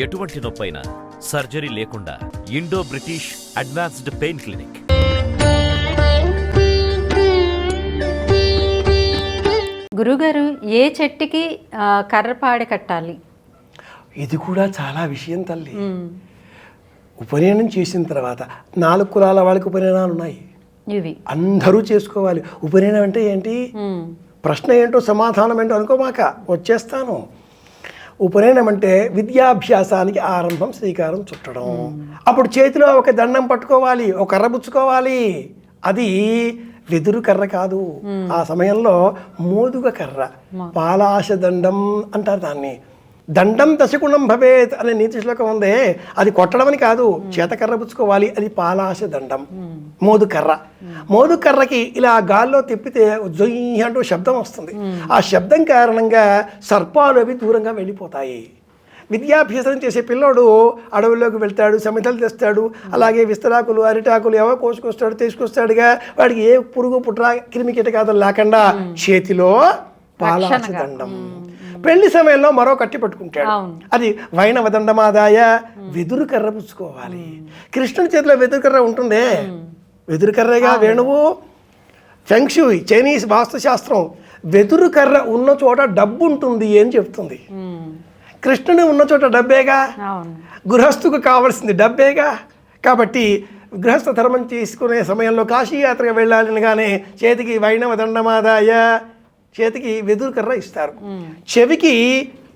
ఎటువంటి నొప్పైనా సర్జరీ లేకుండా Indo British advanced pain clinic. గురుగారు, ఏ చెట్టుకి కర్రపాడి కట్టాలి? ఇది కూడా చాలా విషయం తల్లి. ఉపనయనం చేసిన తర్వాత 4 కులాల వాళ్ళకి ఉపనయనాలు ఉన్నాయి. ఇవి అందరూ చేసుకోవాలి. ఉపనయనం అంటే ఏంటి? ప్రశ్న ఏంటో సమాధానం ఏంటో అనుకోమాక, వచ్చేస్తాను. ఉపనయనం అంటే విద్యాభ్యాసానికి ఆరంభం, శ్రీకారం చుట్టడం. అప్పుడు చేతిలో ఒక దండం పట్టుకోవాలి, ఒక కర్ర పుచ్చుకోవాలి. అది వెదురు కర్ర కాదు, ఆ సమయంలో మోదుగ కర్ర, పాలాశ దండం అంటారు దాన్ని. దండం దశగుణం భవేత్ అనే నీతి శ్లోకం ఉందే, అది కొట్టడం అని కాదు, చేతకర్ర పుచ్చుకోవాలి. అది పాలాశ దండం, మోదుకర్ర. మోదుకర్రకి ఇలా గాల్లో తిప్పితే జొయ్యి అంటూ శబ్దం వస్తుంది. ఆ శబ్దం కారణంగా సర్పాలు అవి దూరంగా వెళ్ళిపోతాయి. విద్యాభ్యాసం చేసే పిల్లోడు అడవుల్లోకి వెళ్తాడు, సమితలు తెస్తాడు, అలాగే విస్తరాకులు, అరిటాకులు ఏవో కోసుకొస్తాడు, తీసుకొస్తాడుగా. వాడికి ఏ పురుగు పుట్ర క్రిమి కీటకాదులు లేకుండా చేతిలో పాలాశ దండం. పెళ్లి సమయంలో మరో కట్టి పట్టుకుంటాడు, అది వైణవ దండమాదాయ. వెదురు కర్ర పుచ్చుకోవాలి. కృష్ణుడి చేతిలో వెదురు కర్ర ఉంటుందే, వెదురు కర్రగా వేణువు. ఫెంగ్షూయ్, చైనీస్ వాస్తుశాస్త్రం, వెదురు కర్ర ఉన్న చోట డబ్బు ఉంటుంది అని చెప్తుంది. కృష్ణుడు ఉన్న చోట డబ్బేగా, గృహస్థుకు కావాల్సింది డబ్బేగా. కాబట్టి గృహస్థ ధర్మం తీసుకునే సమయంలో కాశీయాత్రకు వెళ్ళాలనగానే చేతికి వైణవ దండమాదాయ, చేతికి వెదురు కర్ర ఇస్తారు. చెవికి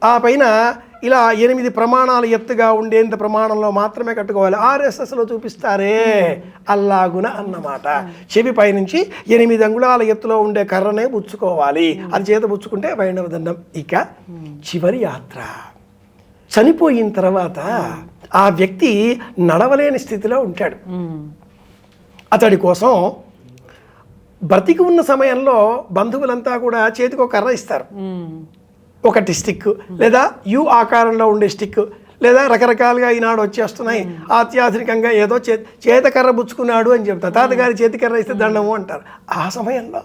ఆ పైన ఇలా 8 ప్రమాణాలు ఎత్తుగా ఉండేంత ప్రమాణంలో మాత్రమే కట్టుకోవాలి. RSSలో చూపిస్తారే అల్లాగున అన్నమాట. చెవి పైనుంచి 8 అంగుళాల ఎత్తులో ఉండే కర్రనే పుచ్చుకోవాలి. అది చేత పుచ్చుకుంటే వైణవ దండం. ఇక చివరి యాత్ర, చనిపోయిన తర్వాత ఆ వ్యక్తి నడవలేని స్థితిలో ఉంటాడు. అతడి కోసం బ్రతికి ఉన్న సమయంలో బంధువులంతా కూడా చేతికి ఒక కర్ర ఇస్తారు. ఒకటి స్టిక్, లేదా యు ఆకారంలో ఉండే స్టిక్, లేదా రకరకాలుగా ఈనాడు వచ్చేస్తున్నాయి అత్యాధునికంగా ఏదో చేతకర్ర పుచ్చుకున్నాడు అని చెప్తారు. తాతగారి చేతికర్ర ఇస్తే దండము అంటారు. ఆ సమయంలో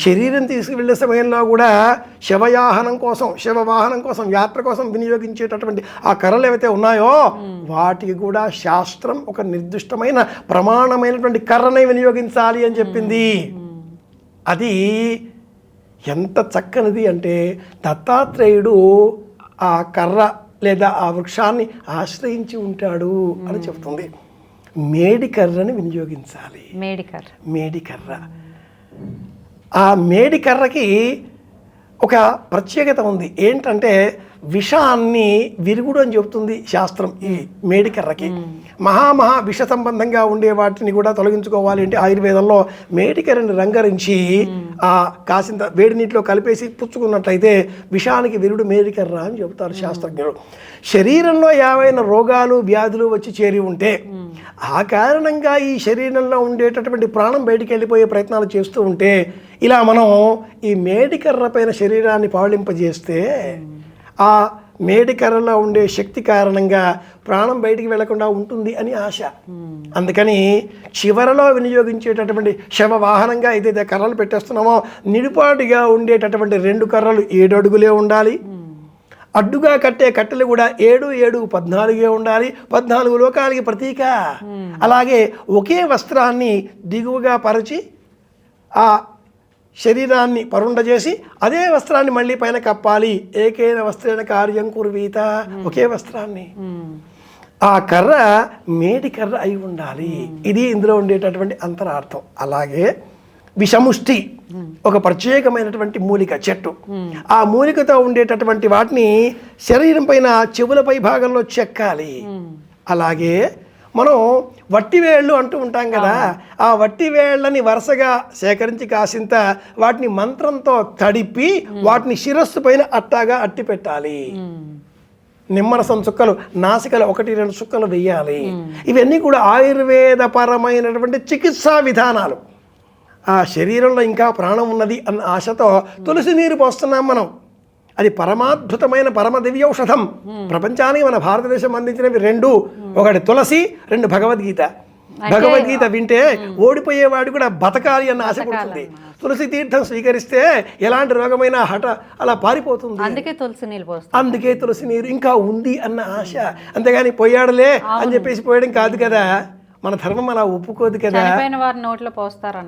శరీరం తీసుకువెళ్ళే సమయంలో కూడా శవవాహనం కోసం యాత్ర కోసం వినియోగించేటటువంటి ఆ కర్రలు ఏవైతే ఉన్నాయో వాటికి కూడా శాస్త్రం ఒక నిర్దిష్టమైన ప్రమాణమైనటువంటి కర్రనే వినియోగించాలి అని చెప్పింది. అది ఎంత చక్కనిది అంటే దత్తాత్రేయుడు ఆ కర్ర లేదా ఆ వృక్షాన్ని ఆశ్రయించి ఉంటాడు అని చెప్తుంది. మేడి కర్రని వినియోగించాలి. మేడి కర్ర. ఆ మేడి కర్రకి ఒక ప్రత్యేకత ఉంది. ఏంటంటే విషాన్ని విరుగుడు అని చెప్తుంది శాస్త్రం. ఈ మేడి కర్రకి మహా విష సంబంధంగా ఉండే వాటిని కూడా తొలగించుకోవాలి అంటే ఆయుర్వేదంలో మేడి కర్రని రంగరించి ఆ కాసింత వేడి నీటిలో కలిపేసి పుచ్చుకున్నట్లయితే విషానికి విరుగుడు మేడి కర్ర అని చెబుతారు శాస్త్రజ్ఞులు. శరీరంలో ఏవైనా రోగాలు వ్యాధులు వచ్చి చేరి ఉంటే ఆ కారణంగా ఈ శరీరంలో ఉండేటటువంటి ప్రాణం బయటికి వెళ్ళిపోయే ప్రయత్నాలు చేస్తూ ఉంటే ఇలా మనం ఈ మేడి కర్ర పైన శరీరాన్ని పవళింపజేస్తే ఆ మేడి కర్రలో ఉండే శక్తి కారణంగా ప్రాణం బయటికి వెళ్లకుండా ఉంటుంది అని ఆశ. అందుకని చివరలో వినియోగించేటటువంటి శవ వాహనంగా ఏదైతే కర్రలు పెట్టేస్తున్నామో నిడిపాటుగా ఉండేటటువంటి 2 కర్రలు 7 అడుగులే ఉండాలి. అడ్డుగా కట్టే కట్టెలు కూడా 7, 7, 14 ఉండాలి. 14 లోకాలకి ప్రతీక. అలాగే ఒకే వస్త్రాన్ని దిగువగా పరిచి ఆ శరీరాన్ని పరుండ చేసి అదే వస్త్రాన్ని మళ్ళీ పైన కప్పాలి. ఏకైన వస్త్రేణ కార్యం కుర్వీత, ఒకే వస్త్రాన్ని. ఆ కర్ర మేడి కర్ర అయి ఉండాలి. ఇది ఇందులో ఉండేటటువంటి అంతరార్థం. అలాగే విషముష్టి ఒక ప్రత్యేకమైనటువంటి మూలిక చెట్టు. ఆ మూలికతో ఉండేటటువంటి వాటిని శరీరం పైన చెవులపై భాగంలో చెక్కాలి. అలాగే మనం వట్టివేళ్ళు అంటూ ఉంటాం కదా, ఆ వట్టివేళ్ళని వరుసగా సేకరించి కాసింత వాటిని మంత్రంతో తడిపి వాటిని శిరస్సు పైన అట్టాగా అట్టి పెట్టాలి. నిమ్మరసం చుక్కలు నాసికలు 1-2 చుక్కలు వేయాలి. ఇవన్నీ కూడా ఆయుర్వేద పరమైనటువంటి చికిత్సా విధానాలు. ఆ శరీరంలో ఇంకా ప్రాణం ఉన్నది అన్న ఆశతో తులసి నీరు పోస్తున్నాం మనం. అది పరమాద్భుతమైన పరమ దివ్యౌషధం. ప్రపంచానికి మన భారతదేశం అందించినవి 2, ఒకటి తులసి, 2 భగవద్గీత. భగవద్గీత వింటే ఓడిపోయేవాడు కూడా బతకాలి అన్న ఆశ పుడుతుంది. తులసి తీర్థం స్వీకరిస్తే ఎలాంటి రోగమైనా అలా పారిపోతుంది. అందుకే తులసి నీళ్ళు పోస్తాం. అందుకే తులసి నీరు ఇంకా ఉంది అన్న ఆశ. అంతేగాని పోయాడులే అని చెప్పేసి పోయడం కాదు కదా. మన ధర్మం అలా ఒప్పుకోదు కదా. చనిపోయిన వారి నోట్లో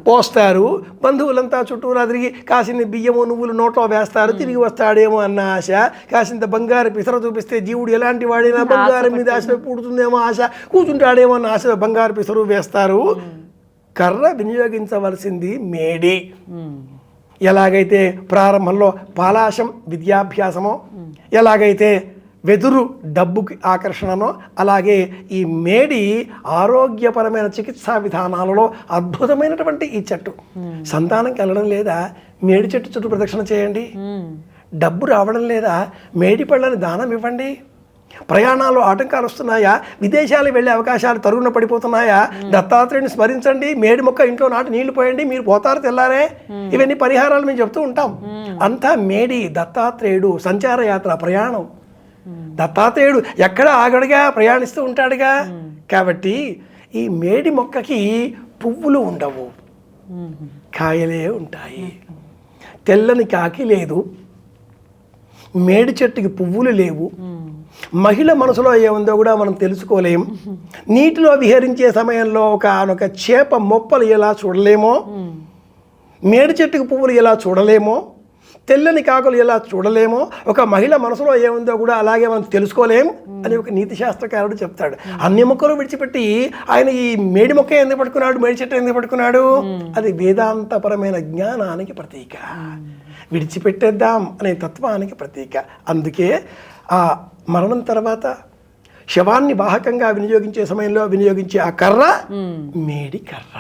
పోస్తారు. బంధువులంతా చుట్టూరా తిరిగి కాసిన బియ్యము నువ్వులు నోట్లో వేస్తారు, తిరిగి వస్తాడేమో అన్న ఆశ. కాసింత బంగారు పిసర చూపిస్తే జీవుడు ఎలాంటి వాడైనా బంగారం మీద ఆశ పూడుతుందేమో ఆశ, కూర్చుంటాడేమో అన్న ఆశ బంగారు పిసరు వేస్తారు. కర్ర వినియోగించవలసింది మేడి. ఎలాగైతే ప్రారంభంలో పాలాశం విద్యాభ్యాసమో, ఎలాగైతే వెదురు డబ్బుకి ఆకర్షణనో, అలాగే ఈ మేడి ఆరోగ్యపరమైన చికిత్సా విధానాలలో అద్భుతమైనటువంటి ఈ చెట్టు. సంతానం కలగడం లేదా, మేడి చెట్టు చుట్టూ ప్రదక్షిణ చేయండి. డబ్బు రావడం లేదా, మేడి పళ్ళని దానం ఇవ్వండి. ప్రయాణాలు ఆటంకాలు వస్తున్నాయా, విదేశాలు వెళ్ళే అవకాశాలు తరుగున పడిపోతున్నాయా, దత్తాత్రేయుని స్మరించండి, మేడి మొక్క ఇంట్లో నాటి నీళ్లు పోయండి, మీరు పోతారు తెల్లారే. ఇవన్నీ పరిహారాలు మేము చెప్తూ ఉంటాం. అంతా మేడి, దత్తాత్రేయుడు, సంచార యాత్ర, ప్రయాణం. దత్తాత్రేయుడు ఎక్కడ ఆగడుగా ప్రయాణిస్తూ ఉంటాడుగా. కాబట్టి ఈ మేడి మొక్కకి పువ్వులు ఉండవు, కాయలే ఉంటాయి. తెల్లని కాకి లేదు, మేడి చెట్టుకి పువ్వులు లేవు. మహిళ మనసులో ఏముందో కూడా మనం తెలుసుకోలేం. నీటిలో విహరించే సమయంలో ఒకనొక చేప మొప్పలు ఎలా చూడలేమో, మేడి చెట్టుకి పువ్వులు ఎలా చూడలేమో, తెల్లని కాకులు ఎలా చూడలేమో, ఒక మహిళ మనసులో ఏముందో కూడా అలాగే మనం తెలుసుకోలేం అని ఒక నీతి శాస్త్రకారుడు చెప్తాడు. అన్ని మొక్కలు విడిచిపెట్టి ఆయన ఈ మేడి మొక్క ఎందుకు పట్టుకున్నాడు, మేడి చెట్టు ఎందుకు పట్టుకున్నాడు? అది వేదాంతపరమైన జ్ఞానానికి ప్రతీక. విడిచిపెట్టేద్దాం అనే తత్వానికి ప్రతీక. అందుకే ఆ మరణం తర్వాత శవాన్ని వాహకంగా వినియోగించే సమయంలో వినియోగించే ఆ కర్ర మేడి కర్ర.